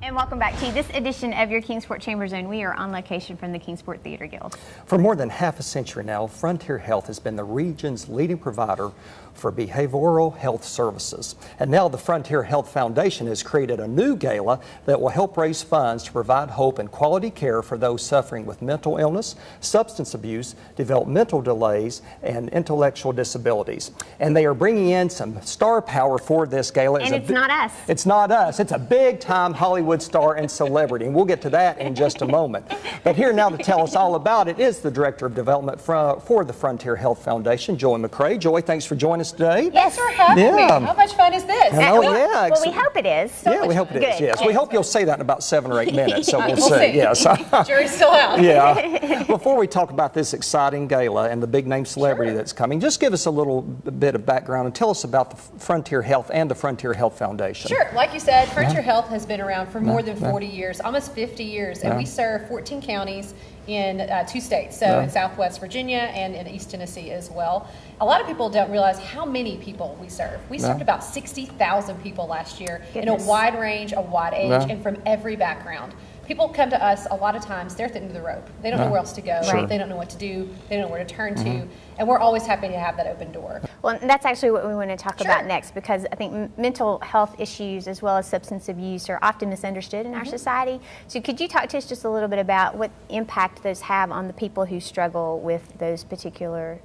And welcome back to this edition of your Kingsport Chamber Zone. We are on location from the Kingsport Theater Guild. For more than half a century now, Frontier Health has been the region's leading provider for behavioral health services. And now the Frontier Health Foundation has created a new gala that will help raise funds to provide hope and quality care for those suffering with mental illness, substance abuse, developmental delays, and intellectual disabilities. And they are bringing in some star power for this gala. And it's not us. It's not us. It's a big-time Hollywood star and celebrity, and we'll get to that in just a moment. But here now to tell us all about it is the Director of Development for the Frontier Health Foundation, Joy McCray. Joy, thanks for joining us today. Yes, for having me. How much fun is this? Oh, yeah. Well, we hope it is. Yeah, we hope it is, yes. We hope you'll say that in about 7 or 8 minutes, so we'll We'll see. see. Yes. Jury's still out. Yeah. Before we talk about this exciting gala and the big name celebrity Sure. that's coming, just give us a little bit of background and tell us about the Frontier Health and the Frontier Health Foundation. Sure. Like you said, Frontier Health has been around for more than 40 years, almost 50 years, and we serve 14 counties in 2 states, so in Southwest Virginia and in East Tennessee as well. A lot of people don't realize how many people we serve. We served about 60,000 people last year in a wide range, a wide age, and from every background. People come to us a lot of times, they're at the end of the rope. They don't know where else to go. Sure. They don't know what to do. They don't know where to turn to. And we're always happy to have that open door. Well, and that's actually what we want to talk about next, because I think mental health issues as well as substance abuse are often misunderstood in our society. So could you talk to us just a little bit about what impact those have on the people who struggle with those particular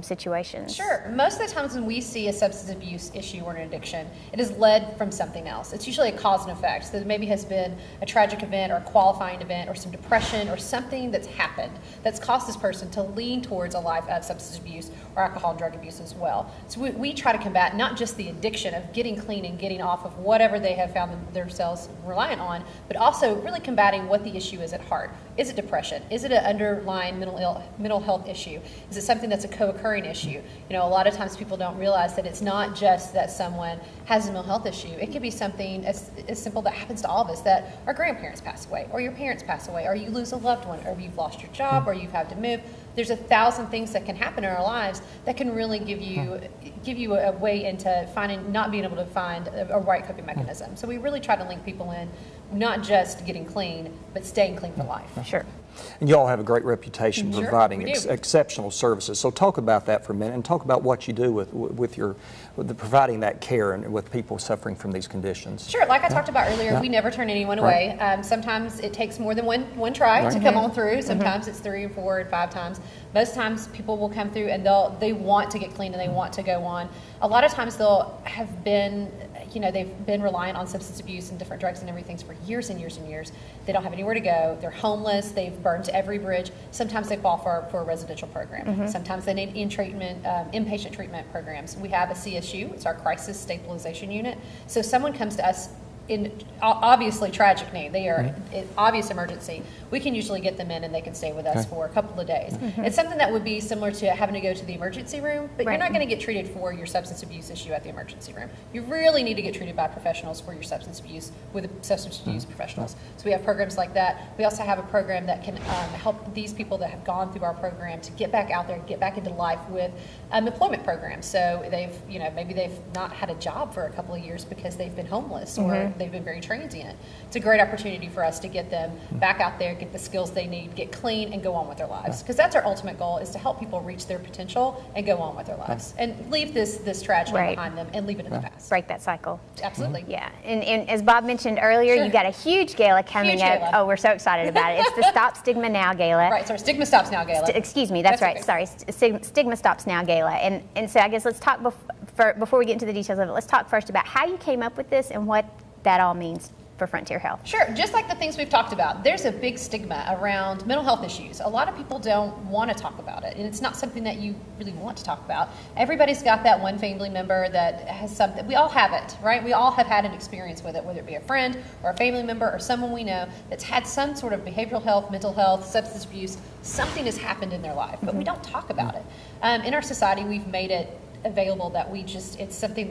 situations? Sure. Most of the times when we see a substance abuse issue or an addiction, it is led from something else. It's usually a cause and effect. So there maybe has been a tragic event or a qualifying event or some depression or something that's happened that's caused this person to lean towards a life of substance abuse or alcohol and drug abuse as well. So we try to combat not just the addiction of getting clean and getting off of whatever they have found themselves reliant on, but also really combating what the issue is at heart. Is it depression? Is it an underlying mental health issue? Is it something that's a co-occurring issue? You know, a lot of times people don't realize that it's not just that someone has a mental health issue. It could be something as simple that happens to all of us, that our grandparents pass away, or your parents pass away, or you lose a loved one, or you've lost your job, or you've had to move. There's 1,000 things that can happen in our lives that can really give you a way into not being able to find a right coping mechanism. So we really try to link people in, not just getting clean, but staying clean for life. Sure. And you all have a great reputation Sure, providing we do. exceptional services. So talk about that for a minute and talk about what you do with providing that care and with people suffering from these conditions. Sure, like I talked about earlier, we never turn anyone away. Sometimes it takes more than one try to come on through. Sometimes it's 3 and 4 and 5 times. Most times people will come through and they want to get clean and they want to go on. A lot of times they'll have been, they've been reliant on substance abuse and different drugs and everything for years and years and years. They don't have anywhere to go. They're homeless. They've burned every bridge. Sometimes they qualify for a residential program. Sometimes they need inpatient treatment programs. We have a CSU. It's our crisis stabilization unit. So someone comes to us in obviously tragic need. They are in obvious emergency. We can usually get them in and they can stay with us for a couple of days. It's something that would be similar to having to go to the emergency room, but you're not going to get treated for your substance abuse issue at the emergency room. You really need to get treated by professionals for your substance abuse with substance abuse professionals. So we have programs like that. We also have a program that can help these people that have gone through our program to get back out there, get back into life with employment programs. So maybe they've not had a job for a couple of years because they've been homeless or they've been very transient. It's a great opportunity for us to get them back out there, get the skills they need, get clean, and go on with their lives. Because that's our ultimate goal, is to help people reach their potential and go on with their lives. And leave this tragedy behind them and leave it in the past. Break that cycle. Absolutely. Yeah. And as Bob mentioned earlier, you got a huge gala coming up. Gala. Oh, we're so excited about it. It's the Stop Stigma Now Gala. Right, sorry, Stigma Stops Now Gala. Excuse me, that's right. okay. Sorry, Stigma Stops Now Gala. And so I guess let's talk before we get into the details of it, let's talk first about how you came up with this and what that all means for Frontier Health. Sure, just like the things we've talked about, there's a big stigma around mental health issues. A lot of people don't want to talk about it, and it's not something that you really want to talk about. Everybody's got that one family member that has something. We all have it, right? We all have had an experience with it, whether it be a friend or a family member or someone we know that's had some sort of behavioral health, mental health, substance abuse. Something has happened in their life, but we don't talk about it. In our society, we've made it available that it's something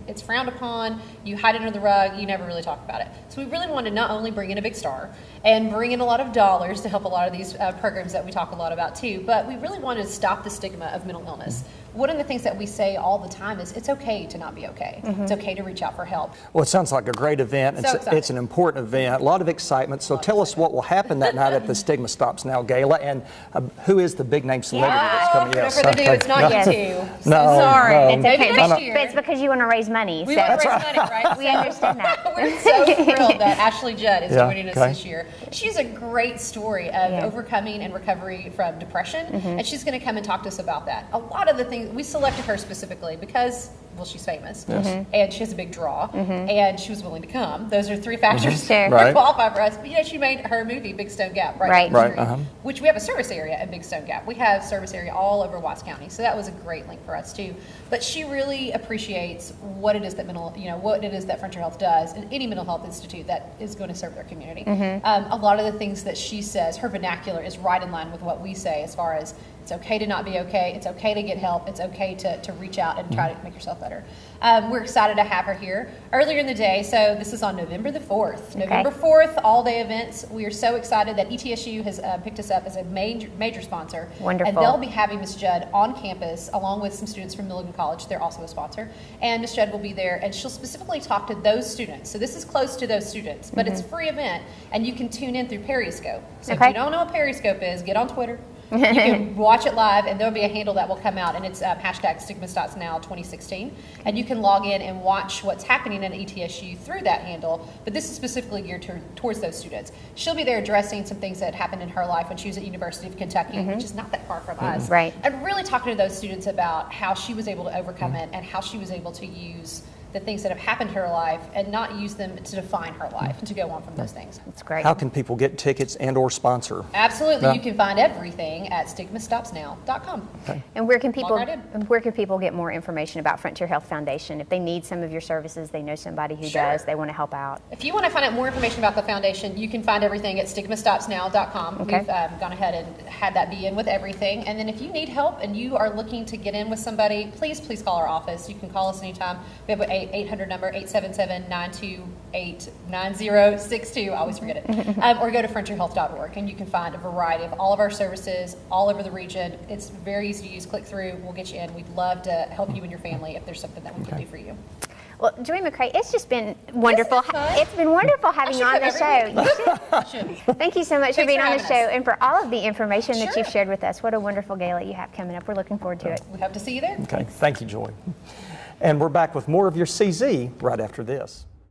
it's frowned upon. You hide it under the rug. You never really talk about it. So we really want to not only bring in a big star and bring in a lot of dollars to help a lot of these programs that we talk a lot about too, but we really want to stop the stigma of mental illness. one of the things that we say all the time is it's okay to not be okay. It's okay to reach out for help. Well, it sounds like a great event. So It's an important event, a lot of excitement. So tell us what will happen that night at the Stigma Stops Now Gala, and who is the big name celebrity that's coming? No further ado, it's not you two. So No, sorry. no. It's okay, Maybe next year. but it's because you want to raise money. We so want to raise money, right? we understand that. We're so thrilled that Ashley Judd is Yeah, joining us okay. this year. She's a great story of overcoming and recovery from depression, and she's going to come and talk to us about that. A lot of the things, we selected her specifically because, well, she's famous, and she has a big draw, and she was willing to come. Those are three factors Sure. that Right. qualify for us. But, you know, she made her movie, Big Stone Gap, right Right. down the Right, street, which we have a service area at Big Stone Gap. We have service area all over Watts County, so that was a great link for us too. But she really appreciates what it is that what it is that Frontier Health does, and any mental health institute that is going to serve their community. A lot of the things that she says, her vernacular is right in line with what we say as far as it's okay to not be okay, it's okay to get help, it's okay to reach out and try to make yourself better. We're excited to have her here earlier in the day, so this is on November the 4th. November 4th, all-day events. We are so excited that ETSU has picked us up as a major sponsor. Wonderful. And they'll be having Ms. Judd on campus along with some students from Milligan College. They're also a sponsor. And Ms. Judd will be there, and she'll specifically talk to those students. So this is close to those students, but it's a free event, and you can tune in through Periscope. So if you don't know what Periscope is, get on Twitter. You can watch it live, and there'll be a handle that will come out, and it's hashtag StigmaStopsNow 2016. And you can log in and watch what's happening at ETSU through that handle, but this is specifically geared towards those students. She'll be there addressing some things that happened in her life when she was at University of Kentucky, which is not that far from us. Right. And really talking to those students about how she was able to overcome it and how she was able to use the things that have happened to her life and not use them to define her life and to go on from those things. That's great. How can people get tickets and or sponsor? Absolutely. Yeah. You can find everything at stigmastopsnow.com. And where can people right in. get more information about Frontier Health Foundation? If they need some of your services, they know somebody who Sure. does, they want to help out. If you want to find out more information about the foundation, you can find everything at stigmastopsnow.com. Okay. We've gone ahead and had that be in with everything. And then if you need help and you are looking to get in with somebody, please call our office. You can call us anytime. We have an 800 number, 877-928-9062. I always forget it. Or go to frontierhealth.org, and you can find a variety of all of our services all over the region. It's very easy to use. Click through. We'll get you in. We'd love to help you and your family if there's something that we can do for you. Well, Joy McCray, it's just been wonderful. Isn't it fun? It's been wonderful having you on the show. every week. You should. Thank you so much for Thanks being for on the show having us. and for all of the information that Sure. you've shared with us. What a wonderful gala you have coming up. We're looking forward to it. We hope to see you there. Okay, thank you, Joy. And we're back with more of your CZ right after this.